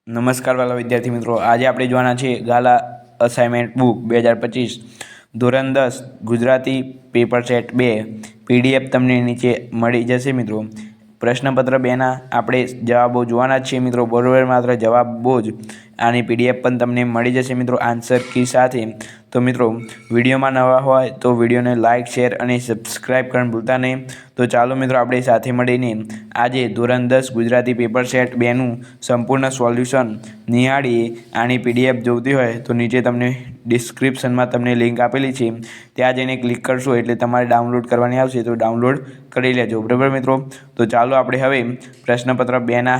નમસ્કાર વાલા વિદ્યાર્થી મિત્રો, આજે આપણે જોવાના છે ગાલા અસાઇનમેન્ટ બુક 2025 ધોરણ 10 ગુજરાતી પેપર સેટ 2 PDF તમને નીચે મળી જશે મિત્રો. પ્રશ્નપત્ર 2ના આપણે જવાબો જોવાના જ છીએ મિત્રો, બરોબર. માત્ર જવાબો જ, આની PDF પણ તમને મળી જશે મિત્રો આન્સર કી સાથે. તો મિત્રો, વિડીયોમાં નવા હોય તો વિડીયોને લાઇક, શેર અને સબસ્ક્રાઈબ કરવાનું ભૂલતા નહીં. તો ચાલો મિત્રો, આપણે સાથે મળીને આજે ધોરણ 10 ગુજરાતી પેપર સેટ 2નું સંપૂર્ણ સોલ્યુશન નિહાળીએ. આની PDF જોઈતી હોય તો નીચે તમને ડિસ્ક્રિપ્શનમાં તમને લિંક આપેલી છે, ત્યાં જઈને ક્લિક કરશો એટલે તમારે ડાઉનલોડ કરવાની આવશે, તો ડાઉનલોડ કરી લેજો, બરાબર મિત્રો. તો ચાલો આપણે હવે પ્રશ્નપત્ર 2ના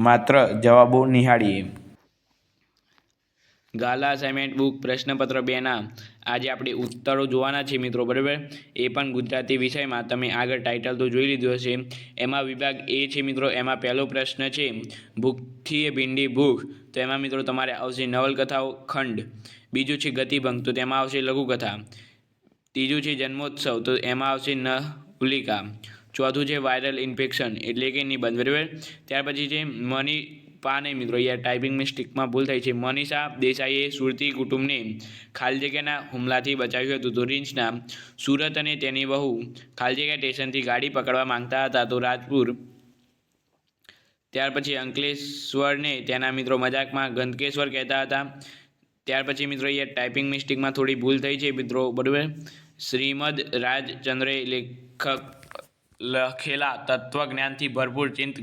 માત્ર જવાબો નિહાળીએ. ગાલા અસાઇનમેન્ટ બુક પ્રશ્નપત્ર 2ના આજે આપણે ઉત્તરો જોવાના છે મિત્રો, બરાબર. એ પણ ગુજરાતી વિષયમાં. તમે આગળ ટાઇટલ તો જોઈ લીધું હશે. એમાં વિભાગ એ છે મિત્રો, એમાં પહેલો પ્રશ્ન છે ભૂખથી ભીંડી ભૂખ, તો એમાં મિત્રો તમારે આવશે નવલકથાઓ ખંડ. બીજું છે ગતિભંગ, તો તેમાં આવશે લઘુકથા. ત્રીજું છે જન્મોત્સવ, તો એમાં આવશે નવલિકા. ચોથું છે વાયરલ ઇન્ફેક્શન એટલે કે નિબંધ, બરાબર. ત્યાર પછી છે મની પાને મિત્રો, અહીંયા ટાઈપિંગ મિસ્ટેકમાં ભૂલ થઈ છે. મનીષા દેસાઈએ સુરતી કુટુંબને ખાલી જગ્યાના હુમલાથી બચાવ્યું હતું. તો રીંછના સુરત અને તેની વહુ ખાલી જગ્યા સ્ટેશનથી ગાડી પકડવા માંગતા હતા, તો રાજપુર. ત્યાર પછી અંકલેશ્વરને તેના મિત્રો મજાકમાં ગંદકેશ્વર કહેતા હતા. ત્યાર પછી મિત્રો અહીંયા ટાઈપિંગ મિસ્ટેકમાં થોડી ભૂલ થઈ છે મિત્રો, બરાબર. શ્રીમદ રાજચંદ્રે લખેલા તત્વજ્ઞાનથી ભરપૂર ચિંત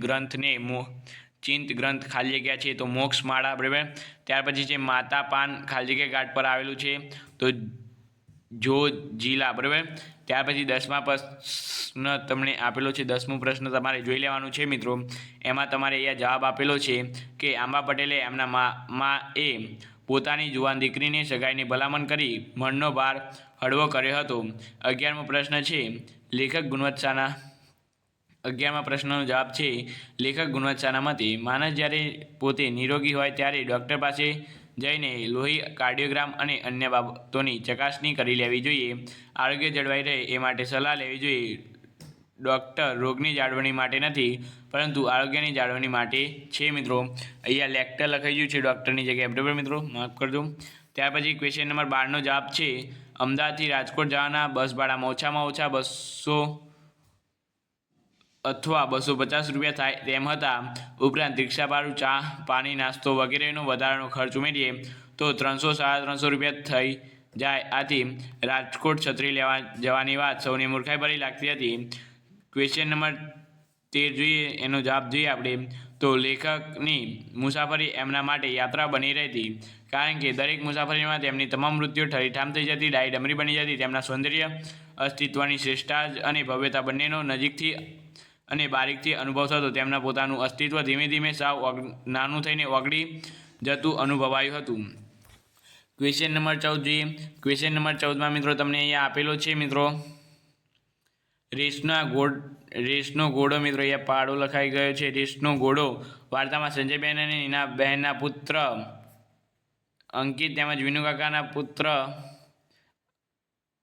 ગ્રંથ ખાલી જગ્યા છે, તો મોક્ષમાળા, બરાબર. ત્યાર પછી છે માતા પાન ખાલી જગ્યા ઘાટ પર આવેલું છે, તો જોજીલા, બરાબર. ત્યાર પછી 10મા પ્રશ્ન તમને આપેલો છે. 10મો પ્રશ્ન તમારે જોઈ લેવાનું છે મિત્રો. એમાં તમારે અહીંયા જવાબ આપેલો છે કે આંબા પટેલે એમના માએ પોતાની જુવાન દીકરીને સગાઈની ભલામણ કરી મનનો ભાર હળવો કર્યો હતો. 11મો પ્રશ્ન છે લેખક ગુણવત્તાના 11મા પ્રશ્નનો જવાબ છે લેખક ગુણવત્તાના મતે માણસ જ્યારે પોતે નિરોગી હોય ત્યારે ડૉક્ટર પાસે જઈને લોહી, કાર્ડિયોગ્રામ અને અન્ય બાબતોની ચકાસણી કરી લેવી જોઈએ. આરોગ્ય જળવાઈ રહે એ માટે સલાહ લેવી જોઈએ. ડૉક્ટર રોગની જાળવણી માટે નથી, પરંતુ આરોગ્યની જાળવણી માટે છે મિત્રો. અહીંયા લેક્ચર લખાઈ ગયું છે ડૉક્ટરની જગ્યાએ, બરાબર મિત્રો, માફ કરજો. ત્યાર પછી ક્વેશ્ચન નંબર 12નો જવાબ છે અમદાવાદથી રાજકોટ જવાના બસ ભાડામાં ઓછામાં ઓછા 200 અથવા 250 રૂપિયા થાય તેમ હતા. ઉપરાંત રિક્ષા ભાડું, ચા, પાણી, નાસ્તો વગેરેનો વધારાનો ખર્ચ ઉમેરીએ તો 300-350 રૂપિયા થઈ જાય. આથી રાજકોટ છત્રી લેવા જવાની વાત સૌને મૂર્ખાઈ લાગતી હતી. ક્વેશ્ચન નંબર 13 જોઈએ, એનો જવાબ જોઈએ આપણે. તો લેખકની મુસાફરી એમના માટે યાત્રા બની રહેતી, કારણ કે દરેક મુસાફરીમાં તેમની તમામ વૃત્તિઓ ઠરીઠામ થઈ જતી, ડાઈ ડમરી બની જતી. તેમના સૌંદર્ય, અસ્તિત્વની શ્રેષ્ઠતા અને ભવ્યતા બંનેનો નજીકથી અને બારીકથી અનુભવ થતો. તેમના પોતાનું અસ્તિત્વ ધીમે ધીમે સાવ નાનું થઈને ઓગળી જતું અનુભવાયું હતું. ક્વેશ્ચન નંબર 14 જોઈએ. ક્વેશ્ચન નંબર 14માં મિત્રો તમને અહીંયા આપેલો છે મિત્રો રેસનો ઘોડો મિત્રો, અહીંયા પાડો લખાઈ ગયો છે. રેસનો ઘોડો વાર્તામાં સંજયબેન અને નીનાબહેનના પુત્ર અંકિત તેમજ વિનુકાકાના પુત્ર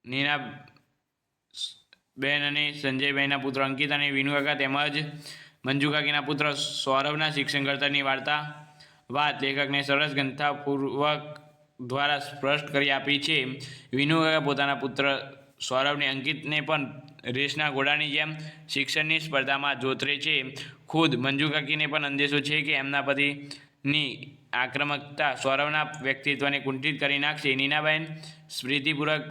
નીનાબેન અને સંજયભાઈના પુત્ર અંકિત અને વિનુકાકા તેમજ મંજુકાકીના પુત્ર સૌરભના શિક્ષણ ઘડતરની વાત લેખકને સરસ ગ્રંથાપૂર્વક દ્વારા સ્પષ્ટ કરી આપી છે. વિનુકાકા પોતાના પુત્ર સૌરભને અંકિતને પણ રેસના ઘોડાની જેમ શિક્ષણની સ્પર્ધામાં જોતરે છે. ખુદ મંજુકાકીને પણ અંદેશો છે કે એમના પતિની આક્રમકતા સૌરભના વ્યક્તિત્વને કુંઠિત કરી નાખશે. નીનાબહેન પ્રીતિપૂર્વક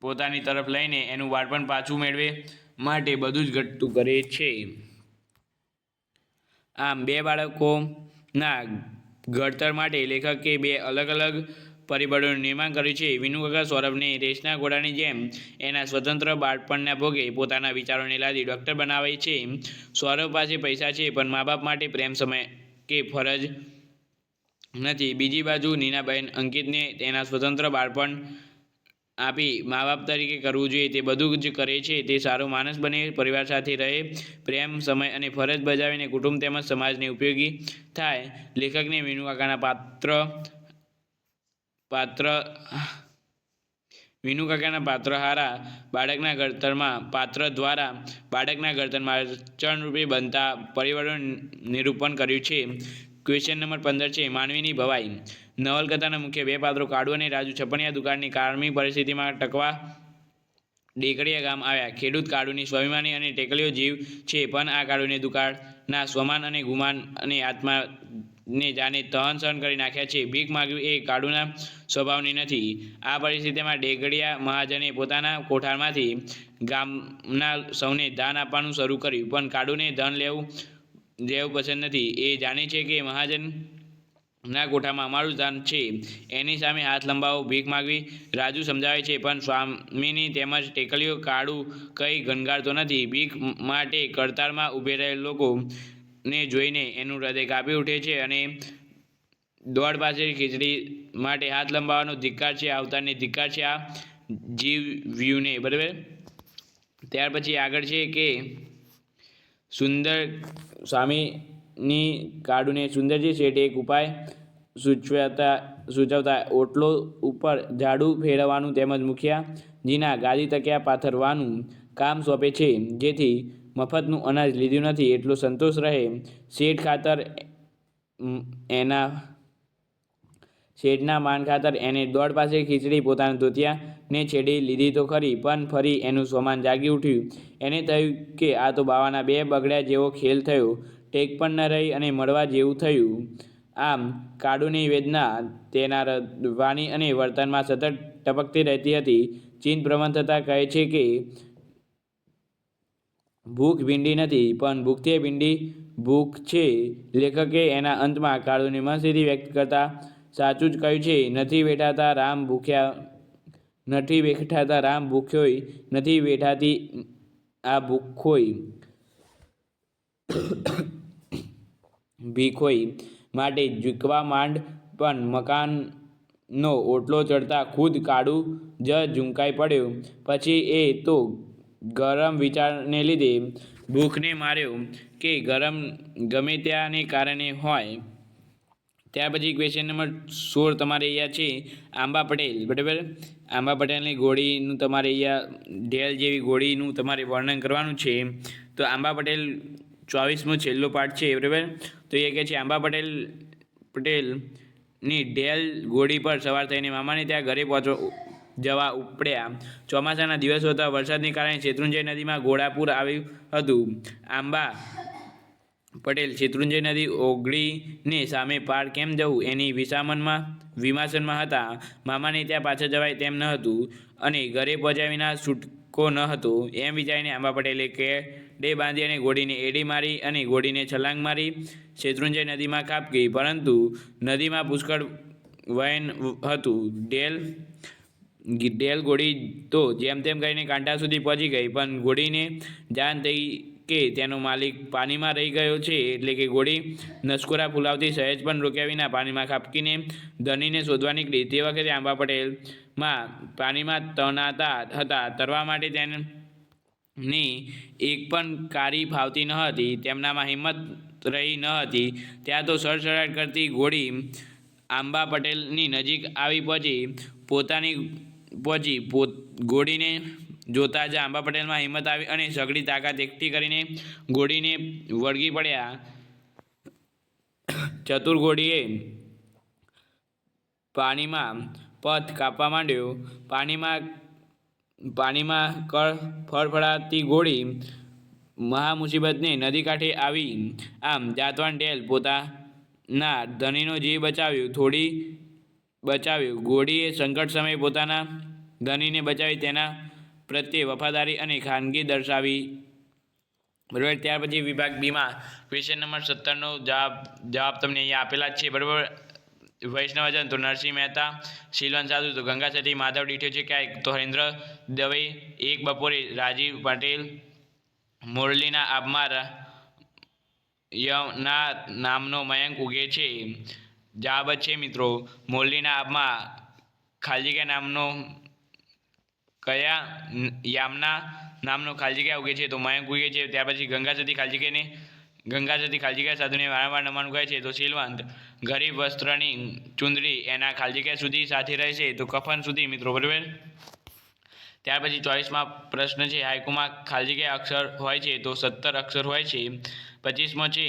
પોતાની તરફ લઈને એનું બાળપણ પાછું મેળવે માટે બધું જ ઘટતું કરે છે. આમ બે બાળકોના ઘડતર માટે લેખકે બે અલગ અલગ પરિબળોનું નિર્માણ કર્યું છે. વિનુકાકા સૌરભને રેસના ઘોડાની જેમ એના સ્વતંત્ર બાળપણના ભોગે પોતાના વિચારોને લાદી ડૉક્ટર બનાવે છે. સૌરભ પાસે પૈસા છે, પણ મા બાપ માટે પ્રેમ, સમય કે ફરજ નથી. બીજી બાજુ નીનાબહેન અંકિતને તેના સ્વતંત્ર બાળપણ આપી મા બાપ તરીકે કરવું જોઈએ તે બધું જ કરે છે. તે સારો માણસ બને, પરિવાર સાથે રહે, પ્રેમ, સમય અને ફરજ બજાવીને કુટુંબ તેમજ સમાજને ઉપયોગી થાય. લેખકને વિનુકાકાના પાત્ર હારા બાળકના ઘડતરમાં પાત્ર દ્વારા બાળકના ઘડતરમાં અડચણરૂપે બનતા પરિબળોનું નિરૂપણ કર્યું છે. ક્વેશ્ચન નંબર 15 છે માનવીની ભવાઈ. નવલકથાના મુખ્ય બે પાત્રો કાળુ અને રાજુ છપનિયા દુકાળની કાળમી પરિસ્થિતિમાં ટકવા ડેકડિયા ગામ આવ્યા. ખેડૂત કાળુની સ્વાભિમાની અને ટેકલીઓ જીવ છે, પણ આ કાળુને દુકાળના સ્વમાન અને ગુમાન અને આત્માને જાણે તહન સહન કરી નાખ્યા છે. ભીખ માગવી એ કાળુના સ્વભાવની નથી. આ પરિસ્થિતિમાં ડેકડિયા મહાજને પોતાના કોઠારમાંથી ગામના સૌને દાન આપવાનું શરૂ કર્યું, પણ કાળુને ધન લેવું પસંદ નથી. એ જાણે છે કે મહાજનના કોઠામાં અમારું દાન છે, એની સામે હાથ લંબાવો, ભીખ માગવી. રાજુ સમજાવે છે, પણ સ્વામીની તેમજ ટેકલીઓ કાળુ કંઈ ગણગારતો નથી. ભીખ માટે કતારમાં ઊભે રહેલા લોકોને જોઈને એનું હૃદય કાપી ઉઠે છે અને દોડ પાસે ખીચડી માટે હાથ લંબાવવાનો ધિક્કાર છે, અવતારને ધિક્કાર છે, આ જીવવ્યુને. બરાબર. ત્યાર પછી આગળ છે કે સુંદર સ્વામીની કાળુને સુંદરજી શેઠે એક ઉપાય સૂચવતા ઓટલો ઉપર ઝાડુ ફેરવવાનું તેમજ મુખિયાજીના ગાદી તકિયા પાથરવાનું કામ સોંપે છે, જેથી મફતનું અનાજ લીધું નથી એટલો સંતોષ રહે. શેઠ ખાતર શેઠના માન ખાતર એને દોડ પાસે ખીચડી પોતાના ધોતિયાને છેડી લીધી તો ખરી, પણ ફરી એનું સ્વમાન જાગી ઉઠ્યું. એને થયું કે આ તો બાવાના બે બગડ્યા જેવો ખેલ થયો. ટેક પણ ન રહી અને મળવા જેવું થયું. આમ કાળુની વેદના તેના વાણી અને વર્તનમાં સતત ટપકતી રહેતી હતી. ચિંત પ્રવણ થતાં કહે છે કે ભૂખ ભીંડી નથી, પણ ભૂખથી ભીંડી ભૂખ છે. લેખકે એના અંતમાં કાળુની મનસ્થિતિ વ્યક્ત કરતા સાચું જ કહ્યું છે. નથી વેઠાતા રામ ભૂખ્યોય, નથી વેઠાતી આ ભૂખોય. ભીખોય માટે ઝૂકવા માંડ, પણ મકાનનો ઓટલો ચડતા ખુદ કાળુ જ ઝૂંકાઈ પડ્યો. પછી એ તો ગરમ વિચારને લીધે ભૂખને માર્યો કે ગમે ત્યાંને કારણે હોય. ત્યાર પછી ક્વેશ્ચન નંબર 16 તમારે અહીંયા છે આંબા પટેલ. બરાબર. આંબા પટેલની ઘોડીનું તમારે અહીંયા ઢેલ જેવી ઘોડીનું તમારે વર્ણન કરવાનું છે. તો આંબા પટેલ 24મો છેલ્લો પાઠ છે. બરાબર. તો એ કહે છે આંબા પટેલની ઢેલ ઘોડી પર સવાર થઈને મામાને ત્યાં ઘરે જવા ઉપડ્યા. ચોમાસાના દિવસો હતા. વરસાદને કારણે શેત્રુંજય નદીમાં ઘોડાપૂર આવ્યું હતું. આંબા પટેલ શેત્રુંજય નદી ઓગળીને સામે પાર કેમ જવું એની વિમાસનમાં હતા. મામાને ત્યાં પાછા જવાય તેમ ન હતું અને ઘરે પહોંચ્યા વિના છૂટકો ન હતો. એમ વિચારીને આંબા પટેલે કેડે બાંધી અને ઘોડીને એડી મારી અને ઘોડીને છલાંગ મારી શેત્રુંજય નદીમાં ખાબકી. પરંતુ નદીમાં પુષ્કળ વહેણ હતું. ઢેલ ઘોડી તો જેમ તેમ કરીને કાંઠા સુધી પહોંચી ગઈ, પણ ઘોડીને જાણ થઈ કે તેનો માલિક પાણીમાં રહી ગયો છે. એટલે કે ઘોડી નસકોરા ફૂલાવતી સહેજ પણ રોક્યા વિના પાણીમાં ખાબકીને ધણીને શોધવા નીકળી. તે વખતે આંબા પટેલમાં પાણીમાં તણાતા હતા. તરવા માટે તેની એક પણ કારી ફાવતી ન હતી. તેમનામાં હિંમત રહી ન હતી. ત્યાં તો સડસડાટ કરતી ઘોડી આંબા પટેલની નજીક આવી પહોંચી. ઘોડીને જોતા જ આંબા પટેલમાં હિંમત આવી અને સઘળી તાકાત એકઠી કરીને ઘોડીને વળગી પડ્યા. ચતુર ઘોડીએ પાણીમાં પથ કાપવા માંડ્યો. પાણીમાં ફળફળાતી ઘોડી મહામુસીબતને નદી કાંઠે આવી. આમ જાતવાન ઢેલ પોતાના ધણીનો જીવ બચાવ્યો. ઘોડીએ સંકટ સમયે પોતાના ધણીને બચાવી તેના પ્રત્યે વફાદારી અને ખાનગી દર્શાવી. બરાબર. ત્યાર પછી વિભાગ બીમાં ક્વેશ્ચન નંબર 17નો જવાબ તમને અહીંયા આપેલા જ છે. બરાબર. વૈષ્ણવજન તો નરસિંહ મહેતા, શીલવંત સાધુ તો ગંગા સતી, માધવ ડીઠો છે ક્યાંક તો હરેન્દ્ર દવે, એક બપોરે રાજીવ પટેલ, મોરલીના આબમાં યમના નામનો મયંક ઉગે છે. જવાબ જ છે મિત્રો મોરલીના આબમાં ખાલી જગ્યા નામનો કયા યામના નામનો ખાલી જગ્યા ઉગે છે તો મયંક ઉગે છે. ત્યાર પછી ગંગા સતી ખાલી જગ્યા સાધુને વારંવાર નમવાનું કહે છે તો શીલવંત. ગરીબ વસ્ત્રની ચુંદડી એના ખાલી જગ્યા સુધી સાથે રહેશે તો કફન સુધી મિત્રો. બરાબર. ત્યાર પછી 24માં પ્રશ્ન છે હાઇકુમાં ખાલી જગ્યા અક્ષર હોય છે તો 17 અક્ષર હોય છે. 25મો છે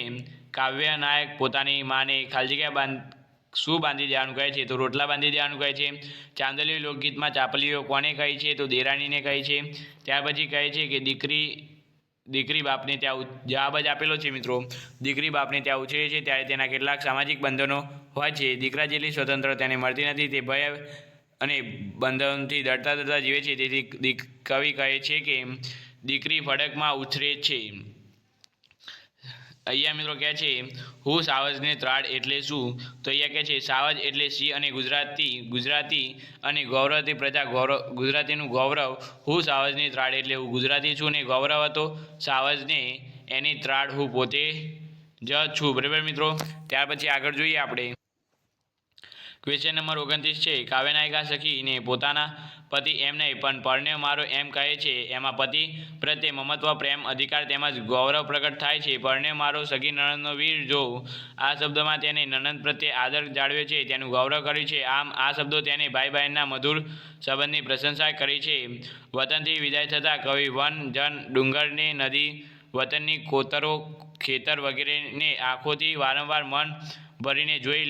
કાવ્યનાયક પોતાની માને ખાલી જગ્યા શું બાંધી દેવાનું કહે છે? તો રોટલા બાંધી દેવાનું કહે છે. ચાંદલીઓ લોકગીતમાં ચાપલીઓ કોને કહી છે? તો દેરાણીને કહી છે. ત્યાર પછી કહે છે કે દીકરી બાપને ત્યાં જવાબ જ આપેલો છે મિત્રો. દીકરી બાપને ત્યાં ઉછરે છે ત્યારે તેના કેટલાક સામાજિક બંધનો હોય છે. દીકરા જેટલી સ્વતંત્ર તેને મળતી નથી. તે ભય અને બંધનથી ડરતા જીવે છે. તેથી કવિ કહે છે કે દીકરી ફડકમાં ઉછરે છે. અહીંયા મિત્રો કહે છે હું સાવજને ત્રાડ એટલે શું? તો અહીંયા કહે છે સાવજ એટલે સિંહ અને ગુજરાતી અને ગૌરવથી પ્રજા ગુજરાતીનું ગૌરવ. હું સાવજની ત્રાડ એટલે હું ગુજરાતી છું ને ગૌરવ હતો સાવજને એની ત્રાડ હું પોતે જ છું. બરાબર મિત્રો. ત્યાર પછી આગળ જોઈએ આપણે. ક્વેશ્ચન નંબર 29 છે કાવ્યનાયિકા સખીને પોતાના પતિ એમ નહીં પણ પરણ્યો મારો એમ કહે છે. એમાં પતિ પ્રત્યે મમત્વ, પ્રેમ, અધિકાર તેમજ ગૌરવ પ્રગટ થાય છે. પરણ્યો મારો સખી નણંદનો વીર. જો આ શબ્દમાં તેને નણંદ પ્રત્યે આદર જાળવ્યો છે, તેનું ગૌરવ કર્યું છે. આમ આ શબ્દો તેને ભાઈ બહેનના મધુર સંબંધની પ્રશંસા કરી છે. વતનથી વિદાય થતાં કવિ વન, જન, ડુંગરને, નદી, વતનની કોતરો, ખેતર વગેરેને આંખોથી વારંવાર મન ભરીને જોઈ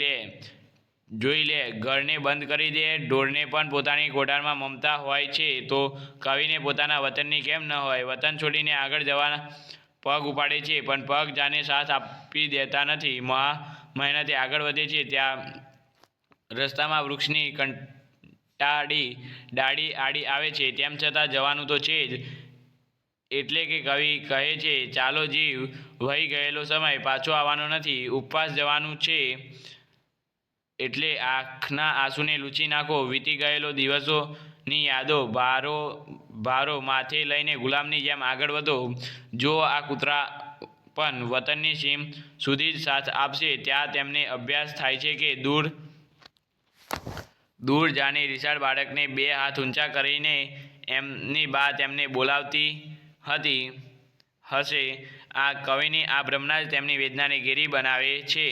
લે, ઘરને બંધ કરી દે. ઢોરને પણ પોતાની કોઠારમાં મમતા હોય છે તો કવિને પોતાના વતનની કેમ ન હોય? વતન છોડીને આગળ જવાના પગ ઉપાડે છે પણ પગ જાને સાથ આપી દેતા નથી. મહેનતે આગળ વધે છે. ત્યાં રસ્તામાં વૃક્ષની કંટાળી ડાળી આડી આવે છે તેમ છતાં જવાનું તો છે જ. એટલે કે કવિ કહે છે ચાલો જીવ, વહી ગયેલો સમય પાછો આવવાનો નથી. ઉપવાસ જવાનું છે એટલે આંખના આંસુને લૂછી નાખો. વીતી ગયેલો દિવસોની યાદો ભારો માથે લઈને ગુલામની જેમ આગળ વધો. જો આ કૂતરા પણ વતનની સીમ સુધી જ સાથ આપશે. ત્યાં તેમને અભ્યાસ થાય છે કે દૂર જાણે રીસાળ બાળકને બે હાથ ઊંચા કરીને એમની બા તેમને બોલાવતી હશે. આ કવિની આ ભ્રમણા જ તેમની વેદનાને ઘેરી બનાવે છે.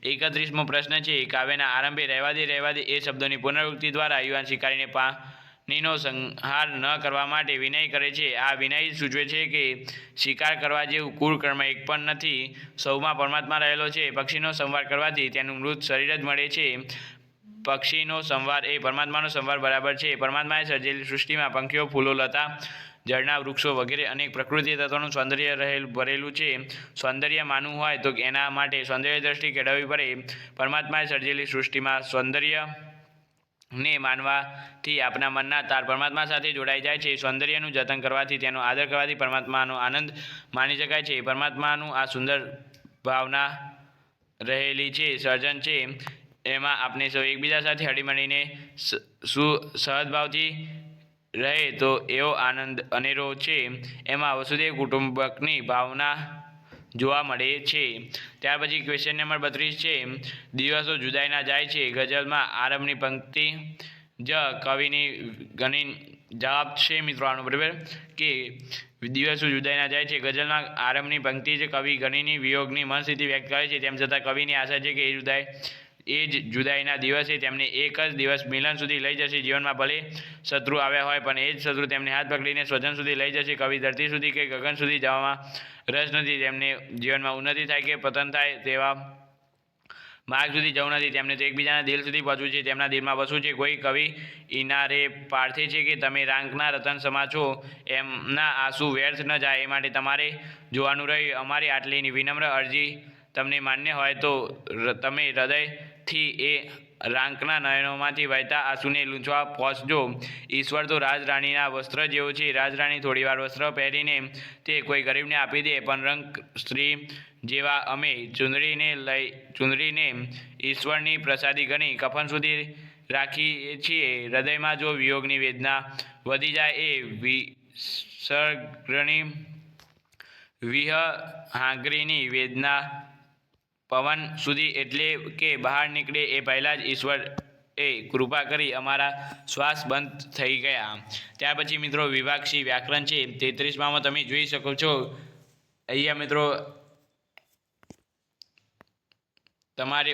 31મો પ્રશ્ન છે કાવ્યના આરંભે રહેવા દે એ શબ્દોની પુનરુક્તિ દ્વારા યુવાન શિકારીને પાણીનો સંહાર ન કરવા માટે વિનય કરે છે. આ વિનય સૂચવે છે કે શિકાર કરવા જેવું કુળકર્મ એક પણ નથી. સૌમાં પરમાત્મા રહેલો છે. પક્ષીનો સંહાર કરવાથી તેનું મૃત શરીર જ મળે છે. પક્ષીનો સંહાર એ પરમાત્માનો સંહાર બરાબર છે. પરમાત્માએ સર્જેલી સૃષ્ટિમાં પંખીઓ, ફૂલો, લતા, જળના વૃક્ષો વગેરે અનેક પ્રકૃતિ તત્વોનું સૌંદર્ય ભરેલું છે. સૌંદર્ય માનવું હોય તો એના માટે સૌંદર્ય દ્રષ્ટિ કેળવવી પડે. પરમાત્માએ સર્જેલી સૃષ્ટિમાં સૌંદર્યને માનવાથી આપણા મનના તાર પરમાત્મા સાથે જોડાઈ જાય છે. સૌંદર્યનું જતન કરવાથી, તેનો આદર કરવાથી પરમાત્માનો આનંદ માણી શકાય છે. પરમાત્માનું આ સુંદર ભાવના રહેલી છે, સર્જન છે. એમાં આપણે સૌ એકબીજા સાથે હળીમળીને સહજભાવથી રહે તો એવો આનંદ અનેરો છે. એમાં વસુદેવ કુટુંબકની ભાવના જોવા મળે છે. ત્યાર પછી ક્વેશ્ચન નંબર 32 છે દિવસો જુદાઈના જાય છે. ગઝલમાં આરંભની પંક્તિ જ કવિની ઘણી જવાબ છે મિત્રો આનો. બરાબર કે દિવસો જુદાઈના જાય છે. ગઝલમાં આરંભની પંક્તિ જ કવિ ઘણીની વિયોગની મન સ્થિતિ વ્યક્ત કરે છે. તેમ છતાં કવિની આશા છે કે એ જ જુદાઈના દિવસે તેમને એક જ દિવસ મિલન સુધી લઈ જશે. જીવનમાં ભલે શત્રુ આવ્યા હોય પણ એ જ શત્રુ તેમને હાથ પકડીને સ્વજન સુધી લઈ જશે. કવિ ધરતી સુધી કે ગગન સુધી જવામાં રસ નથી. તેમને જીવનમાં ઉન્નતિ થાય કે પતન થાય તેવા માર્ગ સુધી જવું નથી. તેમને તો એકબીજાના દિલ સુધી પહોંચવું છે, તેમના દિલમાં વસવું છે. કોઈ કવિ ઇનારે પાર્થે છે કે તમે રાંકના રતન સમા છો, એમના આંસુ વ્યર્થ ન જાય એ માટે તમારે જોવાનું રહ્યું. અમારી આટલી વિનમ્ર અરજી તમને માન્ય હોય તો તમે હૃદયથી એ રાંકના નયનોમાંથી વહેતા આંસુને લૂંછવા પહોંચજો. ઈશ્વર તો રાજરાણીના વસ્ત્ર જેવો છે. રાજરાણી થોડીવાર વસ્ત્ર પહેરીને તે કોઈ ગરીબને આપી દે, પણ રંક સ્ત્રી જેવા અમે ચૂંદડીને ઈશ્વરની પ્રસાદી ગણી કફન સુધી રાખીએ છીએ. હૃદયમાં જો વિયોગની વેદના વધી જાય એ વિહંગાગ્નિની વેદના પવન સુધી એટલે કે બહાર નીકળે એ પહેલાં જ ઈશ્વર કૃપા કરી અમારા શ્વાસ બંધ થઈ ગયા. ત્યાર પછી મિત્રો વિભાગ સી વ્યાકરણ છે. 33માં તમે જોઈ શકો છો. અહીંયા મિત્રો તમારે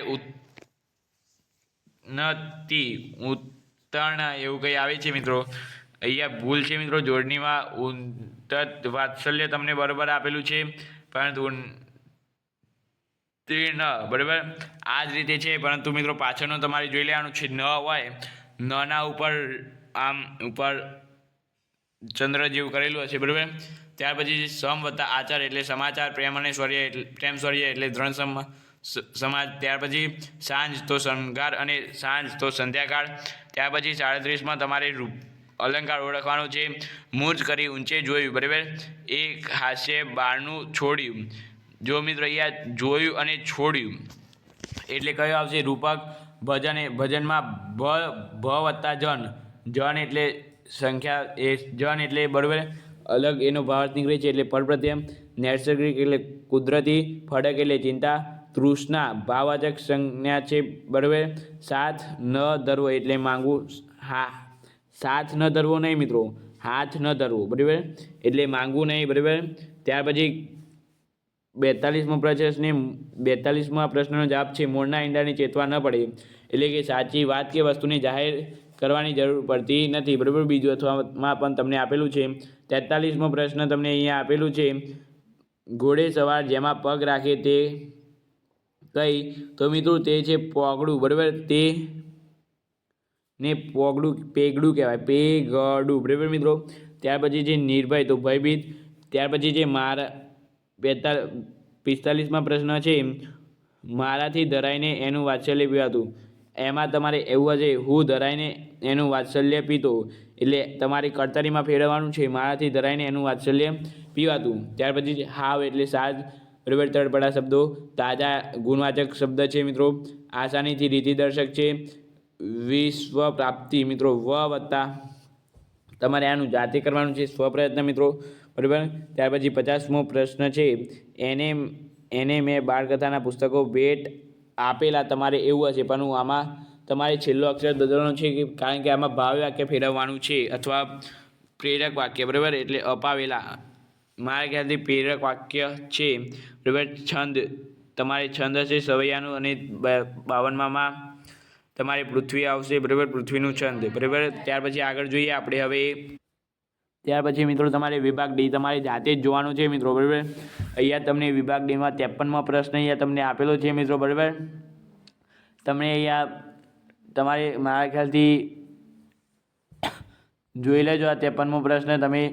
ઉત્તણ એવું કંઈ આવે છે મિત્રો. અહીંયા ભૂલ છે મિત્રો. જોડણીમાં ઉત્તત વાત્સલ્ય તમને બરાબર આપેલું છે, પરંતુ તીર્ણ, બરાબર. આ જ રીતે છે, પરંતુ મિત્રો પાછળનું તમારે જોઈ લેવાનું છે. ન હોય, નના ઉપર આમ ઉપર ચંદ્ર જેવું કરેલું હશે, બરાબર. ત્યાર પછી સમ વત્તા આચાર એટલે સમાચાર, પ્રેમ અને શૌર્ય એટલે પ્રેમ શૌર્ય એટલે દ્રઢ સમાજ. ત્યાર પછી સાંજ તો શણગાર અને સાંજ તો સંધ્યાકાળ. ત્યાર પછી 37માં તમારે અલંકાર ઓળખવાનો છે. મૂર્છ કરી ઊંચે જોયું, બરાબર. એક હાસ્ય બારનું છોડ્યું. જો મિત્રો અહીંયા જોયું અને છોડ્યું એટલે કયો આવશે? રૂપક. ભજનમાં ભ વત્તા જન. જન એટલે સંખ્યા, એ જન એટલે બરાબર અલગ એનો ભાવ નીકળે છે એટલે પરપ્રત્યય. નૈસર્ગિક એટલે કુદરતી. ફડક એટલે ચિંતા. તૃષ્ણા ભાવવાચક સંજ્ઞા છે, બરાબર. સાથ ન ધરવો એટલે માંગવું. હા, સાથ ન ધરવો નહીં મિત્રો, હાથ ન ધરવો, બરાબર, એટલે માંગવું નહીં, બરાબર. ત્યાર પછી 42મા પ્રશ્નનો જવાબ છે મોરના ઈંડાની ચેતવા ન પડે, એટલે કે સાચી વાત કે વસ્તુને જાહેર કરવાની જરૂર પડતી નથી, બરાબર. બીજું અથવામાં પણ તમને આપેલું છે. 43મો પ્રશ્ન તમને અહીંયા આપેલું છે. ઘોડે સવાર જેમાં પગ રાખે તે કઈ? તો મિત્રો તે છે પોગડું, બરાબર. તે ને પેગડું કહેવાય, પેગડું, બરાબર મિત્રો. ત્યાર પછી છે નિર્ભય તો ભયભીત. ત્યાર પછી છે 45મા પ્રશ્ન છે મારાથી ધરાઈને એનું વાત્સલ્ય પીવાતું. એમાં તમારે એવું હશે હું ધરાઈને એનું વાત્સલ્ય પીતો, એટલે તમારે કર્તરીમાં ફેરવવાનું છે. મારાથી ધરાઈને એનું વાત્સલ્ય પીવાતું. ત્યાર પછી હાવ એટલે સાજ, બરાબર. તળપડા શબ્દો. તાજા ગુણવાચક શબ્દ છે મિત્રો. આસાનીથી રીતિદર્શક છે. વિશ્વ પ્રાપ્તિ મિત્રો વ વત્તા તમારે આનું જાતે કરવાનું છે, સ્વપ્રયત્ન મિત્રો, બરાબર. ત્યાર પછી 50મો પ્રશ્ન છે એને મેં બાળકથાના પુસ્તકો ભેટ આપેલા. તમારે એવું હશે પણ આમાં તમારે છેલ્લો અક્ષર બદલવાનો છે, કારણ કે આમાં ભાવ વાક્ય ફેરવવાનું છે અથવા પ્રેરક વાક્ય, બરાબર, એટલે અપાવેલા. મારા ખ્યાલથી પ્રેરક વાક્ય છે, બરાબર. છંદ તમારે છંદ હશે સવૈયાનું, અને 52માં તમારે પૃથ્વી આવશે, બરાબર, પૃથ્વીનું છંદ, બરાબર. ત્યાર પછી આગળ જોઈએ આપણે હવે. ત્યાર પછી મિત્રો તમારે વિભાગ ડી તમારે જાતે જ જોવાનું છે મિત્રો, બરાબર. અહીંયા તમને વિભાગ ડીમાં 53મો પ્રશ્ન અહીંયા તમને આપેલો છે મિત્રો, બરાબર. તમને અહીંયા તમારે મારા ખ્યાલથી જોઈ લેજો આ 53મો પ્રશ્ન તમે,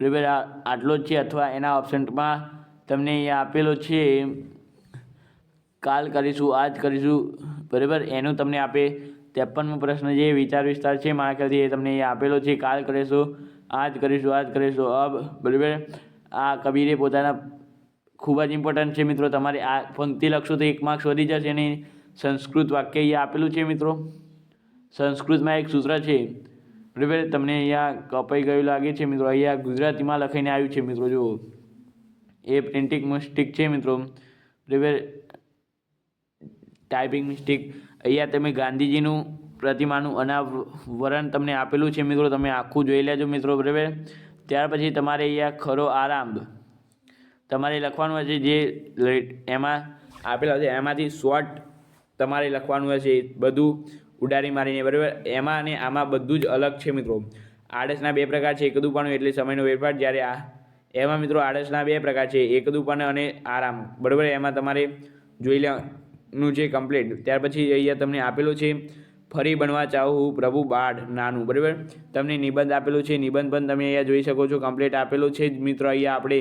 બરાબર. આટલો જ છે, અથવા એના ઓપ્શનમાં તમને અહીંયા આપેલો છે કાલ કરીશું, આજ કરીશું, બરાબર. એનું તમને આપે 53મો પ્રશ્ન જે વિચાર વિસ્તાર છે મારા ખ્યાલથી એ તમને અહીંયા આપેલો છે. કાલ કરીશું, આજ કરીશું, આજ કરીશું, અબ, બરાબર. આ કબીરે પોતાના ખૂબ જ ઇમ્પોર્ટન્ટ છે મિત્રો. તમારે આ પંક્તિ લખશો તો 1 માર્ક્સ વધી જશે. અને સંસ્કૃત વાક્ય અહીંયા આપેલું છે મિત્રો. સંસ્કૃતમાં એક સૂત્ર છે, બરાબર. તમને અહીંયા કપાઈ ગયું લાગે છે મિત્રો. અહીંયા ગુજરાતીમાં લખીને આવ્યું છે મિત્રો. જુઓ, એ પ્રિન્ટિંગ મિસ્ટેક છે મિત્રો, બરાબર, ટાઈપિંગ મિસ્ટેક. અહીંયા તમે ગાંધીજીનું પ્રતિમાનું અનાવરણ તમને આપેલું છે મિત્રો. તમે આખું જોઈ લેજો મિત્રો, બરાબર. ત્યાર પછી તમારે અહીંયા ખરો આરામ તમારે લખવાનું હશે. જે એમાં આપેલા હશે એમાંથી શોર્ટ તમારે લખવાનું હશે, બધું ઉડારી મારીને, બરાબર. એમાં અને આમાં બધું જ અલગ છે મિત્રો. આળસના 2 પ્રકાર છે. એકદુપાનું એટલે સમયનો વેરફાર. જ્યારે એમાં મિત્રો આળસના 2 પ્રકાર છે, એકદુપાન અને આરામ, બરાબર. એમાં તમારે જોઈ લેવાનું છે કમ્પ્લીટ. ત્યાર પછી અહીંયા તમને આપેલું છે ફરી બનવા ચાહું પ્રભુ બાળ નાનું, બરાબર. તમને નિબંધ આપેલું છે. નિબંધ પણ તમે અહીંયા જોઈ શકો છો, કમ્પ્લીટ આપેલો છે જ મિત્રો. અહીંયા આપણે,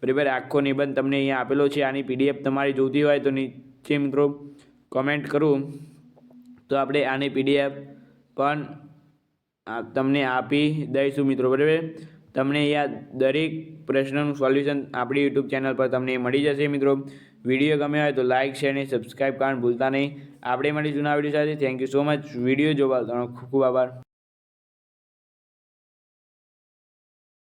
બરાબર, આખો નિબંધ તમને અહીંયા આપેલો છે. આની PDF તમારી જોઈતી હોય તો નીચે મિત્રો કોમેન્ટ કરું તો આપણે આની PDF પણ તમને આપી દઈશું મિત્રો, બરાબર. તમને અહીંયા દરેક પ્રશ્નનું સોલ્યુશન આપણી YouTube ચેનલ પર તમને મળી જશે મિત્રો. વિડીયો ગમે હોય તો લાઇક, શેર અને સબસ્ક્રાઈબ કરવાનું ભૂલતા નહીં. આપણે મળીશું નવા વિડીયો સાથે. Thank you so much. Video જોવા ખૂબ ખૂબ આભાર.